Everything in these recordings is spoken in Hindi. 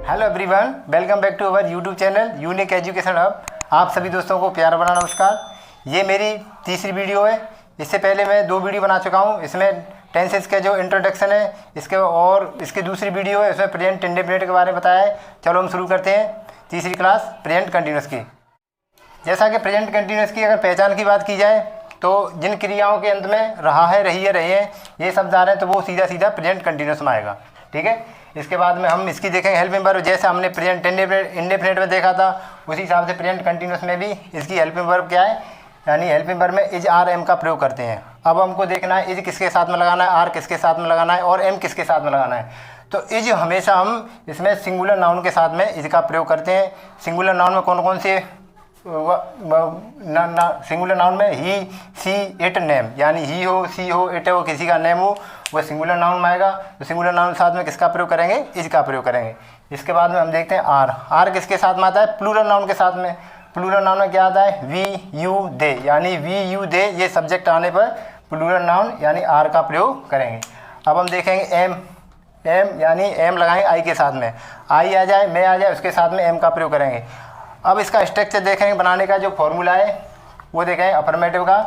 Hello everyone, welcome back to our YouTube channel unique education hub. आप सभी दोस्तों को प्यार भरा नमस्कार। ये मेरी तीसरी वीडियो है। इससे पहले मैं 2 वीडियो बना चुका हूँ। इसमें टेंसेस के जो इंट्रोडक्शन है इसकी दूसरी वीडियो है, इसमें प्रेजेंट इंडेफिनिट के बारे में बताया है। चलो हम शुरू करते हैं तीसरी क्लास प्रेजेंट कंटिन्यूअस की। जैसा कि प्रेजेंट कंटिन्यूअस की अगर पहचान की बात की जाए तो जिन क्रियाओं के अंत में रहा है, रही है, रहे हैं ये शब्द आ रहे हैं तो वो सीधा सीधा प्रेजेंट कंटिन्यूअस में आएगा। ठीक है। इसके बाद में हम इसकी देखेंगे हेल्पिंग वर्ब। जैसे हमने प्रेजेंट इंडेफिनिट में देखा था उसी हिसाब से प्रेजेंट कंटिन्यूअस में भी इसकी हेल्पिंग वर्ब क्या है, यानी हेल्पिंग वर्ब में इज आर एम का प्रयोग करते हैं। अब हमको देखना है इज किसके साथ में लगाना है, आर किसके साथ में लगाना है और एम किसके साथ में लगाना है। तो इज हमेशा हम इसमें सिंगुलर नाउन के साथ में इज का प्रयोग करते हैं। सिंगुलर नाउन में कौन कौन से सिंगुलर नाउन में ही, सी, इट, नेम, यानी ही हो, सी हो, इट हो, किसी का नेम हो, वो सिंगुलर नाउन में आएगा। तो सिंगुलर नाउन के साथ में किसका प्रयोग करेंगे, इज का प्रयोग करेंगे। इसके बाद में हम देखते हैं आर। आर किसके साथ में आता है, प्लूरल नाउन के साथ में। प्लूरल नाउन में क्या आता है, वी, यू, दे, यानी वी, यू, दे ये सब्जेक्ट आने पर प्लूरल नाउन यानी आर का प्रयोग करेंगे। अब हम देखेंगे एम। एम यानी एम लगाएंगे आई के साथ में। आई आ जाए, मैं आ जाए, उसके साथ में एम का प्रयोग करेंगे। अब इसका स्ट्रक्चर देखेंगे, बनाने का जो फॉर्मूला है वो देखेंगे अफर्मेटिव का।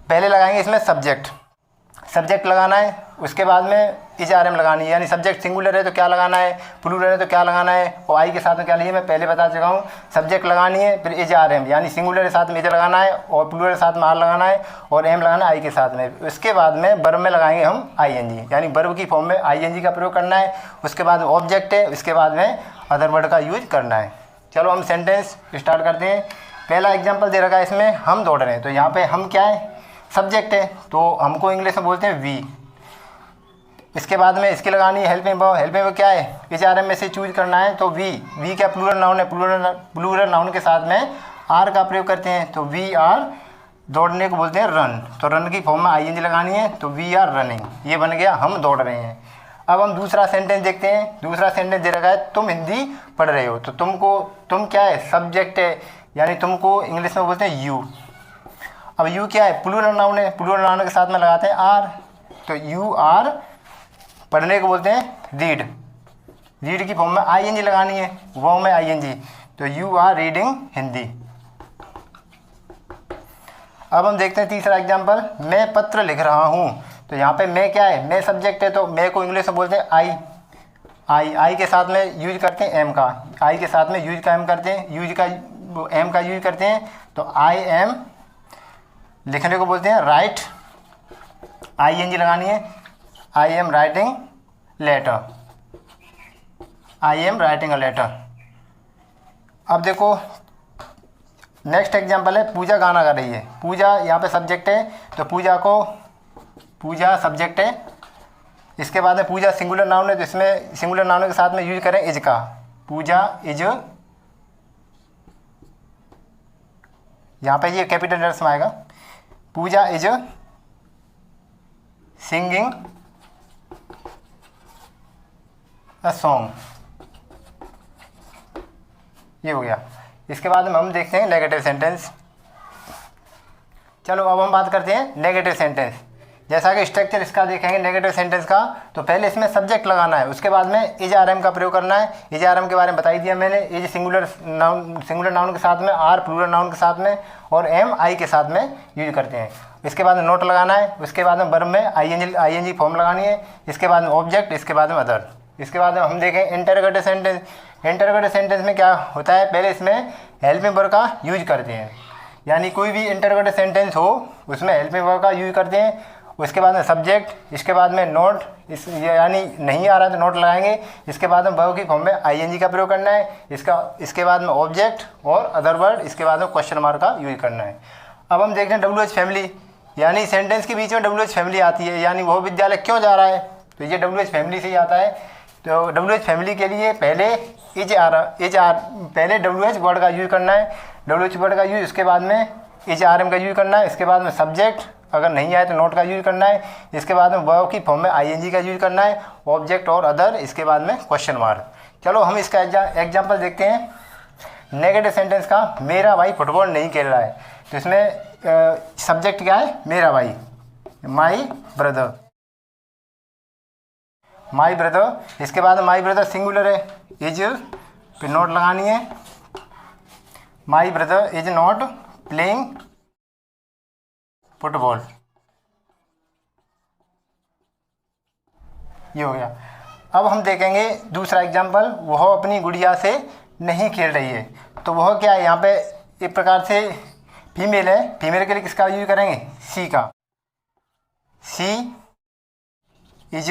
पहले लगाएंगे इसमें सब्जेक्ट लगाना है, उसके बाद में इज आर एम लगानी है, यानी सब्जेक्ट सिंगुलर है तो क्या लगाना है, प्लूरल है तो क्या लगाना है और आई के साथ में क्या लिया मैं पहले बता चुका हूँ। सब्जेक्ट लगानी है, फिर इज आर एम यानी सिंगुलर के साथ में इज लगाना है और प्लूरल के साथ में आर लगाना है और एम लगाना है आई के साथ में। उसके बाद में वर्ब में लगाएंगे हम आई एन जी, यानी वर्ब की फॉर्म में आई एन जी का प्रयोग करना है। उसके बाद ऑब्जेक्ट है, उसके बाद में अदर वर्ड का यूज करना है। चलो हम सेंटेंस स्टार्ट करते हैं। पहला एग्जांपल दे रखा है इसमें, हम दौड़ रहे हैं। तो यहाँ पे हम क्या है, सब्जेक्ट है तो हमको इंग्लिश में बोलते हैं वी। इसके बाद में इसकी लगानी है हेल्पिंग वर्ब। हेल्पिंग वर्ब क्या है, इज आर एम में से चूज करना है। तो वी क्या प्लूरल नाउन है, प्लूरल नाउन के साथ में आर का प्रयोग करते हैं। तो वी आर, दौड़ने को बोलते हैं रन, तो रन की फॉर्म में आई एन जी लगानी है। तो वी आर रनिंग, ये बन गया हम दौड़ रहे हैं। अब हम दूसरा सेंटेंस देखते हैं। दूसरा सेंटेंस दे रखा है तुम हिंदी पढ़ रहे हो। तो तुम क्या है, सब्जेक्ट है, यानी तुमको इंग्लिश में बोलते हैं यू। अब यू क्या है, प्लूरल नाउन है, प्लूरल नाउन के साथ में लगाते हैं आर। तो यू आर, पढ़ने को बोलते हैं रीड, रीड की फॉर्म में आई एन जी लगानी है, वो में आई एन जी। तो यू आर रीडिंग हिंदी। अब हम देखते हैं तीसरा एग्जाम्पल, मैं पत्र लिख रहा हूँ। तो यहाँ पे मैं क्या है, मैं सब्जेक्ट है तो मैं को इंग्लिश में बोलते हैं आई के साथ में यूज करते हैं एम का, आई के साथ में यूज का एम करते हैं, एम का यूज करते हैं। तो आई एम, लिखने को बोलते हैं राइट, आई एन जी लगानी है। I am writing letter, I am writing a letter. अब देखो नेक्स्ट एग्जाम्पल है, पूजा गाना गा रही है। पूजा यहाँ पे सब्जेक्ट है तो पूजा सब्जेक्ट है। इसके बाद में पूजा सिंगुलर नाउन है तो इसमें सिंगुलर नाउन के साथ में यूज करें इज का। पूजा इज, यहाँ पे ये कैपिटल लेटर्स में आएगा। पूजा इज सिंगिंग अ सॉन्ग, ये हो गया। इसके बाद में हम देखते हैं नेगेटिव सेंटेंस। चलो अब हम बात करते हैं नेगेटिव सेंटेंस। जैसा कि स्ट्रक्चर इसका देखेंगे नेगेटिव सेंटेंस का, तो पहले इसमें सब्जेक्ट लगाना है, उसके बाद में इज आर एम का प्रयोग करना है। इज आर एम के बारे में बता ही दिया मैंने। इज सिंगुलर नाउन के साथ में, आर प्लूरल नाउन के साथ में और एम आई के साथ में यूज करते हैं। इसके बाद में नोट लगाना है, उसके बाद में वर्ब में आई एन जी फॉर्म लगानी है। इसके बाद में ऑब्जेक्ट, इसके बाद में अदर। इसके बाद में हम देखें इंटरोगेटिव सेंटेंस। इंटरोगेटिव सेंटेंस में क्या होता है, पहले इसमें हेल्पिंग वर्ब का यूज करते हैं, यानी कोई भी इंटरोगेटिव सेंटेंस हो उसमें हेल्पिंग वर्ब का यूज करते हैं। उसके बाद में सब्जेक्ट, इसके बाद में नोट, यानी नहीं आ रहा तो नोट लगाएंगे। इसके बाद में वर्ब की फॉर्म में आई एन जी का प्रयोग करना है। इसके बाद में ऑब्जेक्ट और अदर वर्ड, इसके बाद में क्वेश्चन मार्क का यूज करना है। अब हम देखते हैं डब्ल्यू एच फैमिली, यानी सेंटेंस के बीच में डब्ल्यू एच फैमिली आती है, यानी वह विद्यालय क्यों जा रहा है, तो ये डब्ल्यू एच फैमिली से ही आता है। तो डब्ल्यू एच फैमिली के लिए पहले पहले डब्ल्यू एच वर्ड का यूज करना है, डब्ल्यू एच वर्ड का यूज, उसके बाद में इज आर एम का यूज करना है। इसके बाद में सब्जेक्ट, अगर नहीं आए तो नोट का यूज करना है। इसके बाद में वर्ब की फॉर्म में आई एन जी का यूज करना है, ऑब्जेक्ट और अदर, इसके बाद में क्वेश्चन मार्क। चलो हम इसका एग्जाम्पल देखते हैं नेगेटिव सेंटेंस का। मेरा भाई फुटबॉल नहीं खेल रहा है। तो इसमें सब्जेक्ट क्या है, मेरा भाई, माई ब्रदर। माई ब्रदर, इसके बाद माई ब्रदर सिंगुलर है, इज फिर नॉट लगानी है, my brother is not playing football, ये हो गया। अब हम देखेंगे दूसरा एग्जाम्पल, वह अपनी गुड़िया से नहीं खेल रही है। तो वह क्या है, यहाँ पे एक प्रकार से फीमेल है, फीमेल के लिए किसका यूज करेंगे, सी का, सी इज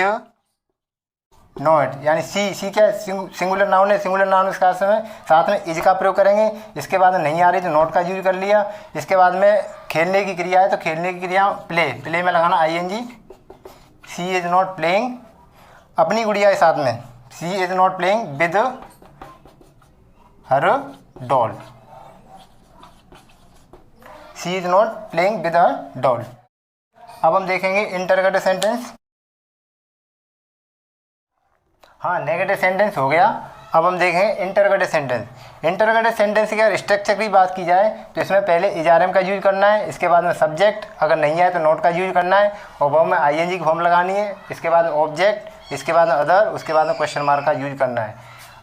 नॉट, यानी सी क्या है, सिंगुलर नाउन है, सिंगुलर नाउन इसका साथ में इज का प्रयोग करेंगे। इसके बाद में नहीं आ रही तो नॉट का यूज कर लिया। इसके बाद में खेलने की क्रिया है तो खेलने की क्रिया प्ले में लगाना ING, she is not playing, अपनी गुड़िया के साथ में, she is not playing with her doll, she is not playing with her doll. अब हम देखेंगे इंटरगेटिव सेंटेंस। हाँ, नेगेटिव सेंटेंस हो गया। अब हम देखेंगे इंटरगेटिव सेंटेंस। इंटरगेटिव सेंटेंस की अगर स्ट्रक्चर की बात की जाए तो इसमें पहले इजारम का यूज करना है, इसके बाद में सब्जेक्ट, अगर नहीं आए तो नोट का यूज करना है, और वर्ब में ING की फॉर्म लगानी है, इसके बाद में ऑब्जेक्ट, इसके बाद में अदर, उसके बाद में क्वेश्चन मार्क का यूज करना है।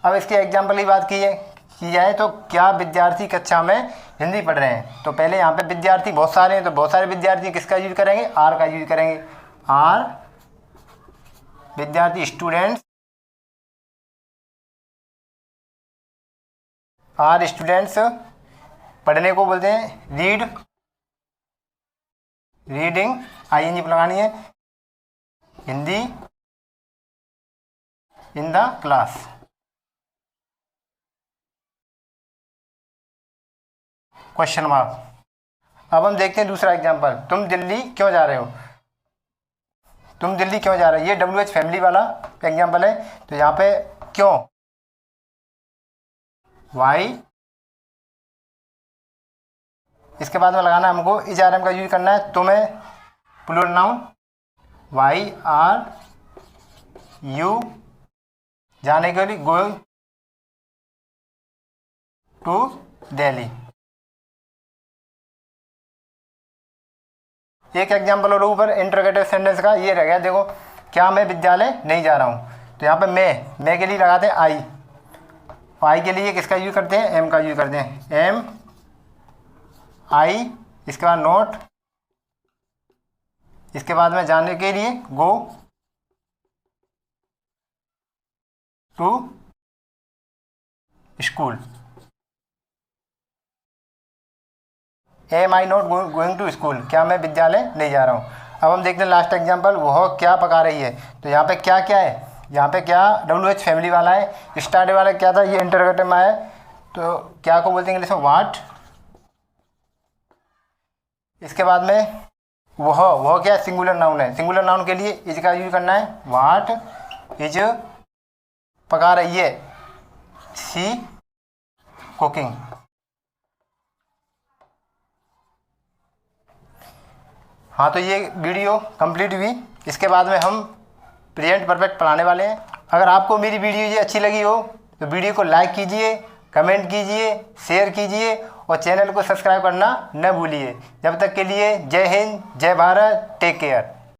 अब इसके एग्जाम्पल की बात की जाए तो क्या विद्यार्थी कक्षा में हिंदी पढ़ रहे हैं, तो पहले यहाँ पे विद्यार्थी बहुत सारे हैं, तो बहुत सारे विद्यार्थी किसका यूज करेंगे, आर का यूज करेंगे, आर विद्यार्थी, स्टूडेंट्स, आर स्टूडेंट्स, पढ़ने को बोलते हैं रीड, रीडिंग ING लगानी है, Hindi in the class. Question mark. अब हम देखते हैं दूसरा एग्जांपल, तुम दिल्ली क्यों जा रहे हो, तुम दिल्ली क्यों जा रहे हो, ये WH फैमिली वाला एग्जांपल है। तो यहाँ पे क्यों, वाई, इसके बाद में लगाना है हमको इजारम का यूज करना है, तुम्हें plural noun, why are you जाने के लिए गोइंग टू दिल्ली। एक एग्जाम्पल और ऊपर इंटरोगेटिव सेंटेंस का ये रह गया, देखो क्या मैं विद्यालय नहीं जा रहा हूँ, तो यहाँ पे मैं के लिए लगाते हैं आई के लिए किसका यूज करते हैं, एम का यूज करते हैं, एम आई, इसके बाद नोट, इसके बाद में जाने के लिए go to school, am I not going to school, क्या मैं विद्यालय नहीं जा रहा हूँ। अब हम देखते हैं लास्ट एग्जांपल, वह क्या पका रही है, तो यहाँ पे क्या क्या है, यहाँ पे क्या WH फैमिली वाला है, स्टार्ट वाला क्या था, ये इंटरोगेटिव में है, तो क्या को बोलते हैं इंग्लिश में, वाट, इसके बाद में वह क्या सिंगुलर नाउन है, सिंगुलर नाउन के लिए इज का यूज करना है, वाट इज पका रही है, सी कुकिंग। हाँ, तो ये वीडियो कंप्लीट हुई। इसके बाद में हम प्रेजेंट परफेक्ट पढ़ाने वाले हैं। अगर आपको मेरी वीडियो ये अच्छी लगी हो तो वीडियो को लाइक कीजिए, कमेंट कीजिए, शेयर कीजिए और चैनल को सब्सक्राइब करना न भूलिए। जब तक के लिए जय हिंद, जय भारत, टेक केयर।